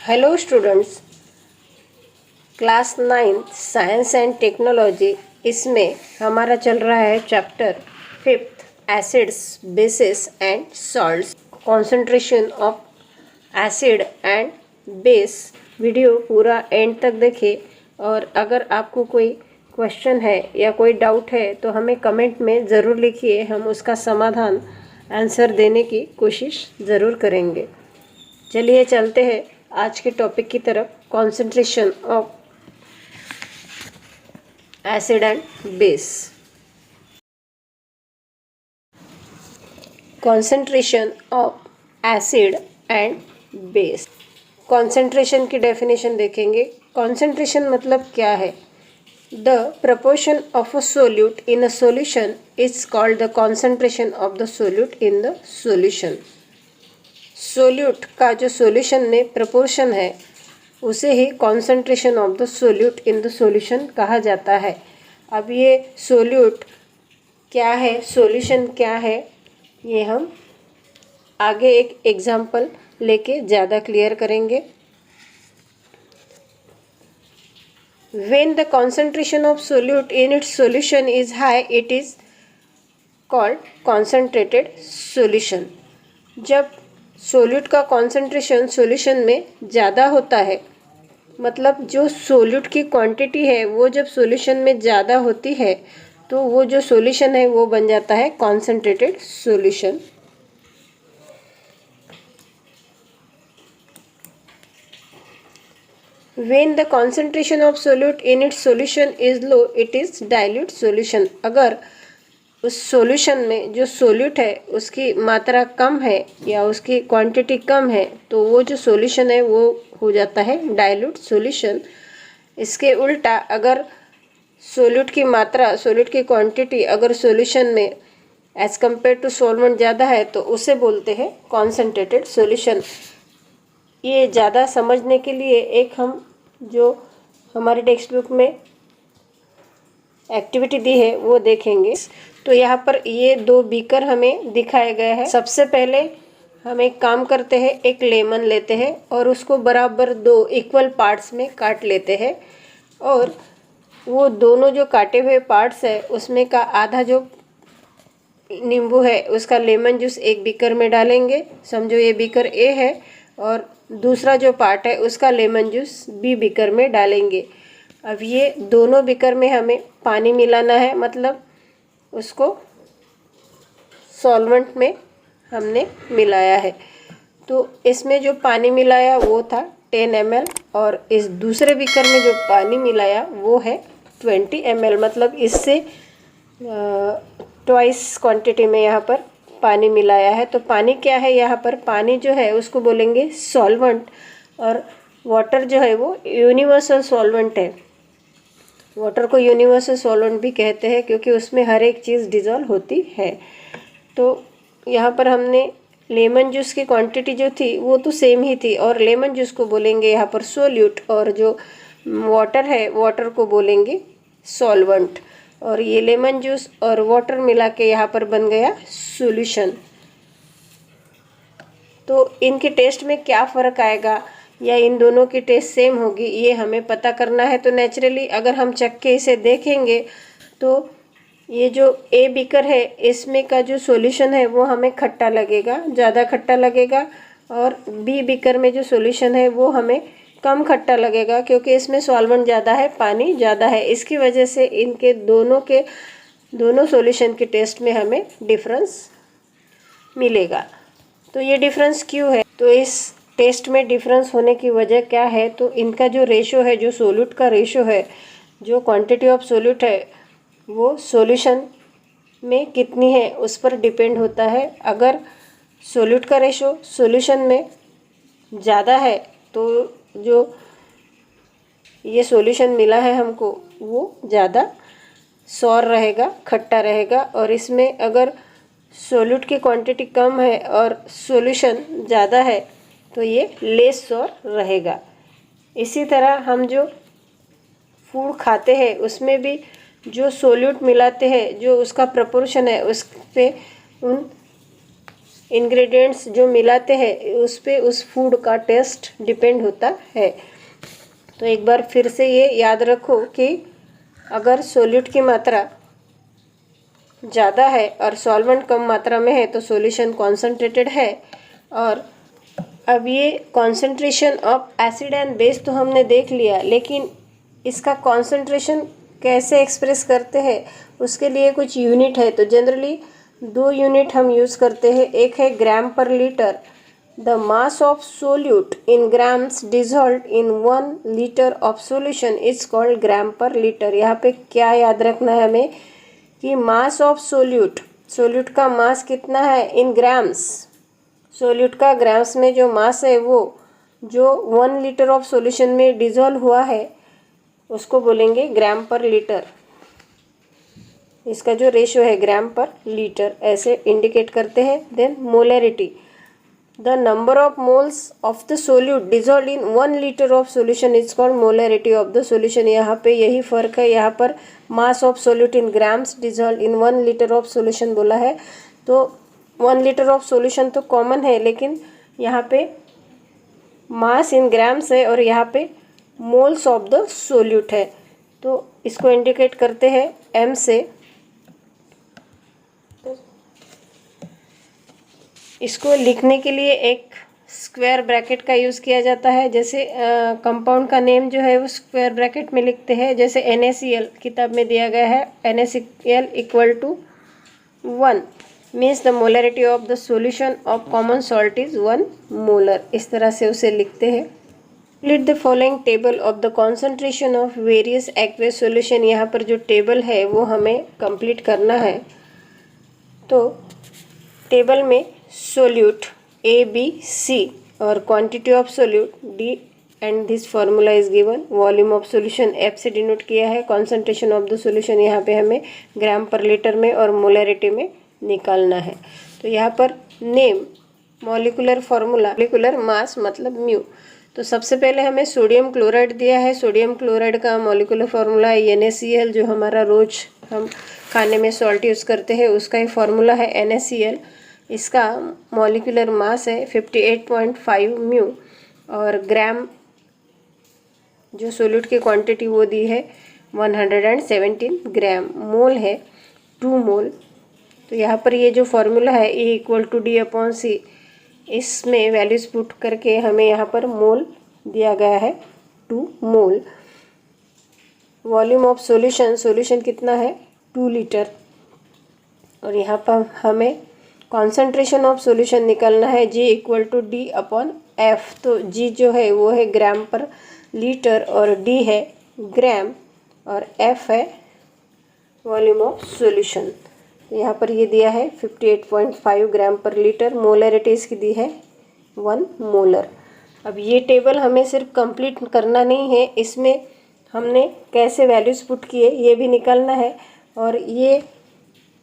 Hello students, class 9 science and technology. इसमें हमारा चल रहा है chapter 5 acids, basis and salts. Concentration of acid and base. Video पूरा एंड तक देखें और अगर आपको कोई क्वेश्चन है या कोई डाउट है तो हमें कमेंट में ज़रूर लिखिए। हम उसका समाधान आंसर देने की कोशिश ज़रूर करेंगे। चलिए चलते हैं आज के टॉपिक की तरफ। Concentration of acid and base. Concentration of acid and base. Concentration की डेफिनेशन देखेंगे। कॉन्सेंट्रेशन मतलब क्या है? The proportion of a solute in a solution is called the concentration of the solute in the solution. Solute का जो solution में proportion है उसे ही concentration of the solute in the solution कहा जाता है। अब ये सोल्यूट क्या है, सॉल्यूशन क्या है, ये हम आगे एक एग्जाम्पल लेके ज़्यादा क्लियर करेंगे। When the concentration of solute in its solution is high, it is called concentrated solution। जब सोल्यूट का कॉन्सेंट्रेशन सॉल्यूशन में ज़्यादा होता है, मतलब जो सोल्यूट की क्वांटिटी है वो जब सॉल्यूशन में ज़्यादा होती है तो वो जो सॉल्यूशन है वो बन जाता है concentrated solution. When the concentration of solute in its solution is low, it is dilute solution। अगर उस सॉल्यूशन में जो सोल्यूट है उसकी मात्रा कम है या उसकी क्वांटिटी कम है तो वो जो सॉल्यूशन है वो हो जाता है डाइल्यूट सॉल्यूशन। इसके उल्टा अगर सोल्यूट की मात्रा, सोल्यूट की क्वांटिटी अगर सॉल्यूशन में एज कंपेयर टू सॉल्वेंट ज़्यादा है तो उसे बोलते हैं कॉन्सेंट्रेटेड सॉल्यूशन। ये ज़्यादा समझने के लिए एक हम जो हमारे टेक्स्ट बुक में एक्टिविटी दी है वो देखेंगे। तो यहाँ पर ये दो बीकर हमें दिखाए गए हैं। सबसे पहले हम एक काम करते हैं, एक लेमन लेते हैं और उसको बराबर दो इक्वल पार्ट्स में काट लेते हैं और वो दोनों जो काटे हुए पार्ट्स है उसमें का आधा जो नींबू है उसका लेमन जूस एक बीकर में डालेंगे। समझो ये बीकर ए है और दूसरा जो पार्ट है उसका लेमन जूस बी बीकर में डालेंगे। अब ये दोनों बीकर में हमें पानी मिलाना है, मतलब उसको सॉल्वेंट में हमने मिलाया है। तो इसमें जो पानी मिलाया वो था 10 ml और इस दूसरे बीकर में जो पानी मिलाया वो है 20 ml, मतलब इससे ट्वाइस क्वांटिटी में यहाँ पर पानी मिलाया है। तो पानी क्या है, यहाँ पर पानी जो है उसको बोलेंगे सॉल्वेंट और वाटर जो है वो यूनिवर्सल सॉल्वेंट है। वाटर को यूनिवर्सल सॉल्वेंट भी कहते हैं क्योंकि उसमें हर एक चीज़ डिज़ोल्व होती है। तो यहाँ पर हमने लेमन जूस की क्वांटिटी जो थी वो तो सेम ही थी और लेमन जूस को बोलेंगे यहाँ पर सोल्यूट और जो वाटर है वाटर को बोलेंगे सॉल्वेंट। और ये लेमन जूस और वाटर मिला के यहाँ पर बन गया सॉल्यूशन। तो इनके टेस्ट में क्या फ़र्क आएगा या इन दोनों की टेस्ट सेम होगी ये हमें पता करना है। तो नेचुरली अगर हम चख के इसे देखेंगे तो ये जो ए बीकर है इसमें का जो सॉल्यूशन है वो हमें खट्टा लगेगा, ज़्यादा खट्टा लगेगा और बी बीकर में जो सॉल्यूशन है वो हमें कम खट्टा लगेगा क्योंकि इसमें सॉल्वेंट ज़्यादा है, पानी ज़्यादा है। इसकी वजह से इनके दोनों सॉल्यूशन के टेस्ट में हमें डिफरेंस मिलेगा। तो ये डिफरेंस क्यों है? तो इस टेस्ट में डिफरेंस होने की वजह क्या है? तो इनका जो रेशो है, जो सोल्यूट का रेशो है, जो क्वांटिटी ऑफ सोल्यूट है वो सॉल्यूशन में कितनी है उस पर डिपेंड होता है। अगर सोल्यूट का रेशो सॉल्यूशन में ज़्यादा है तो जो ये सॉल्यूशन मिला है हमको वो ज़्यादा सॉर रहेगा, खट्टा रहेगा। और इसमें अगर सोल्यूट की क्वांटिटी कम है और सॉल्यूशन ज़्यादा है तो ये लेस सॉर रहेगा। इसी तरह हम जो फूड खाते हैं उसमें भी जो सोल्यूट मिलाते हैं, जो उसका प्रपोर्शन है उस पे उन इंग्रेडिएंट्स जो मिलाते हैं उस पे उस फूड का टेस्ट डिपेंड होता है। तो एक बार फिर से ये याद रखो कि अगर सोल्यूट की मात्रा ज़्यादा है और सॉल्वेंट कम मात्रा में है तो सॉल्यूशन कॉन्सेंट्रेटेड है। और अब ये concentration of acid and base तो हमने देख लिया, लेकिन इसका कॉन्सेंट्रेशन कैसे एक्सप्रेस करते हैं उसके लिए कुछ यूनिट है। तो जनरली 2 यूनिट हम यूज़ करते हैं, एक है gram per litre. The mass of solute in grams dissolve in 1 litre of solution is called gram per litre. यहाँ पे क्या याद रखना है हमें कि मास ऑफ सोल्यूट का मास कितना है इन ग्राम्स। सोल्यूट का ग्राम्स में जो मास है वो जो 1 लीटर ऑफ सॉल्यूशन में डिजॉल्व हुआ है उसको बोलेंगे ग्राम पर लीटर। इसका जो रेशियो है ग्राम पर लीटर ऐसे इंडिकेट करते हैं। Then molarity, the number of moles of the solute dissolve in 1 litre of solution is called molarity of the solution. यहाँ पे यही फ़र्क है, यहाँ पर mass of solute in grams dissolve in 1 litre of solution बोला है। तो 1 लीटर ऑफ सॉल्यूशन तो कॉमन है, लेकिन यहाँ पे मास इन ग्राम्स है और यहाँ पे मोल्स ऑफ द सोल्यूट है। तो इसको इंडिकेट करते हैं एम से। इसको लिखने के लिए एक स्क्वायर ब्रैकेट का यूज़ किया जाता है। जैसे कंपाउंड का नेम जो है वो स्क्वायर ब्रैकेट में लिखते हैं। जैसे NaCl किताब में दिया गया है, NaCl equal to 1 means the molarity of the solution of common salt is 1 molar. इस तरह से उसे लिखते हैं। Complete the following table of the concentration of various aqueous solution। यहाँ पर जो टेबल है वो हमें कंप्लीट करना है। तो टेबल में सोल्यूट ABC और quantity of solute D and this formula is given. Volume of solution F से डिनोट किया है। कॉन्सेंट्रेशन ऑफ द सोल्यूशन यहाँ पे हमें ग्राम पर लीटर में और मोलैरिटी में निकालना है। तो यहाँ पर name, molecular formula, molecular mass मतलब म्यू। तो सबसे पहले हमें सोडियम क्लोराइड दिया है। सोडियम क्लोराइड का मॉलिक्यूलर फार्मूला है NaCl, जो हमारा रोज हम खाने में सॉल्ट यूज़ करते हैं उसका ही फार्मूला है NaCl। इसका मॉलिक्यूलर मास है 58.5 म्यू और ग्राम जो सोल्यूट की क्वांटिटी वो दी है 117 ग्राम। मोल है 2 मोल। तो यहाँ पर ये जो फार्मूला है A इक्वल टू D/C, इसमें वैल्यूज पुट करके हमें यहाँ पर मोल दिया गया है 2 मोल। वॉल्यूम ऑफ सॉल्यूशन कितना है 2 लीटर। और यहाँ पर हमें कॉन्सेंट्रेशन ऑफ सॉल्यूशन निकालना है G इक्वल टू D/F। तो G जो है वो है ग्राम पर लीटर और D है ग्राम और F है वॉल्यूम ऑफ सॉल्यूशन। यहाँ पर ये दिया है 58.5 ग्राम पर लीटर। मोलैरिटी इसकी दी है 1 मोलर। अब ये टेबल हमें सिर्फ कंप्लीट करना नहीं है, इसमें हमने कैसे वैल्यूज पुट किए ये भी निकालना है। और ये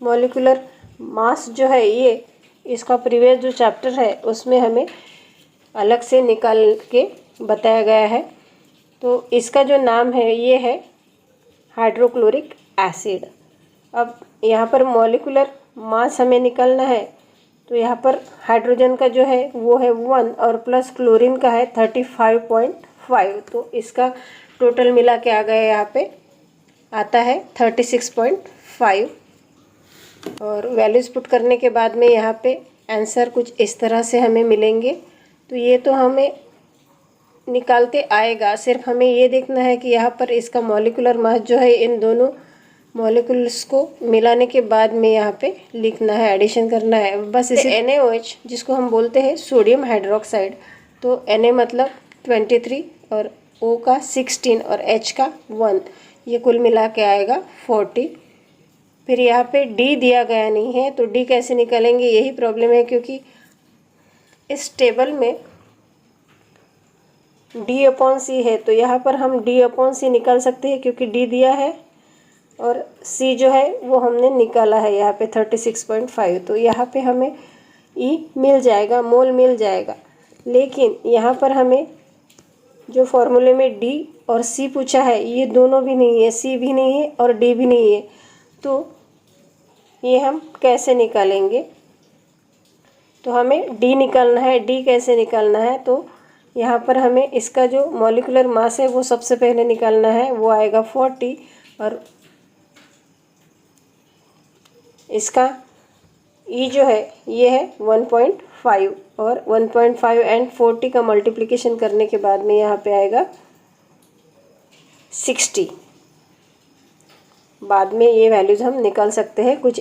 मॉलिक्यूलर मास जो है ये इसका प्रीवियस जो चैप्टर है उसमें हमें अलग से निकाल के बताया गया है। तो इसका जो नाम है ये है हाइड्रोक्लोरिक एसिड। अब यहाँ पर मॉलिक्यूलर मास हमें निकालना है। तो यहाँ पर हाइड्रोजन का जो है वो है 1 और प्लस क्लोरीन का है 35.5। तो इसका टोटल मिला के आ गया, यहाँ पे आता है 36.5। और वैल्यूज़ पुट करने के बाद में यहाँ पे आंसर कुछ इस तरह से हमें मिलेंगे। तो ये तो हमें निकालते आएगा, सिर्फ हमें ये देखना है कि यहाँ पर इसका मॉलिक्यूलर मास जो है इन दोनों मॉलिक्यूल्स को मिलाने के बाद में यहाँ पे लिखना है, एडिशन करना है बस। इसे NaOH जिसको हम बोलते हैं सोडियम हाइड्रोक्साइड। तो Na मतलब 23 और O का 16 और H का 1, ये कुल मिला के आएगा 40। फिर यहाँ पे D दिया गया नहीं है तो D कैसे निकालेंगे, यही प्रॉब्लम है क्योंकि इस टेबल में D/C है। तो यहाँ पर हम D/C निकाल सकते हैं क्योंकि D दिया है और C जो है वो हमने निकाला है यहाँ पे 36.5। तो यहाँ पे हमें E मिल जाएगा, मोल मिल जाएगा। लेकिन यहाँ पर हमें जो फॉर्मूले में D और C पूछा है ये दोनों भी नहीं है, C भी नहीं है और D भी नहीं है। तो ये हम कैसे निकालेंगे, तो तो हमें डी निकालना है। डी कैसे निकालना है, तो यहाँ पर हमें इसका जो मॉलिक्यूलर मास है वो सबसे पहले निकालना है, वो आएगा 40 और इसका ई जो है ये है 1.5 और 1.5 एंड 40 का मल्टीप्लिकेशन करने के बाद में यहाँ पे आएगा 60। बाद में ये वैल्यूज़ हम निकाल सकते हैं कुछ